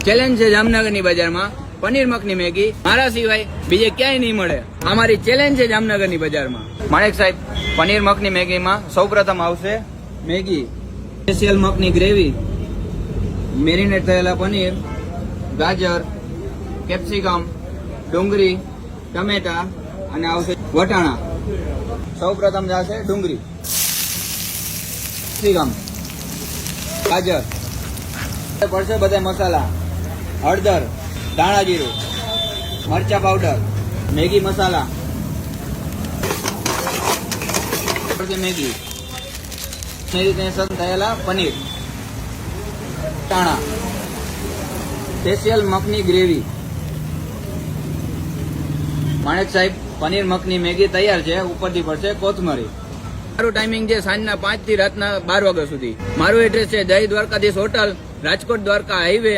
Challenge છે જામનગરની બજારમાં પનીર મખની મેગી મારા સિવાય બીજે ક્યાંય નહીં મળે. અમારી ચેલેન્જ છે જામનગરની બજારમાં. માણેક સાહેબ, પનીર મખની મેગીમાં સૌપ્રથમ આવશે Maggi, special makhani gravy, marinate થયેલા પનીર, ગાજર, કેપ્સિકમ, ડુંગળી, ટમેટા અને આવશે વટાણા. સૌપ્રથમ જશે ડુંગળી, કેપ્સિકમ, ગાજર, પડશે બધા મસાલા, હળદર, ધાણા જીરું, મરચા પાવડર, મેગી મસાલા, મેગી, થયેલા પનીર, ટાણા, સ્પેશિયલ મખની ગ્રેવી. માણેક સાહેબ, પનીર મખની મેગી તૈયાર છે. ઉપરથી પડશે કોથમરી. મારું ટાઈમિંગ છે સાંજના 5 થી રાતના 12 વાગ્યા સુધી. મારું એડ્રેસ છે જય દ્વારકાધીશ હોટલ, રાજકોટ દ્વારકા હાઈવે,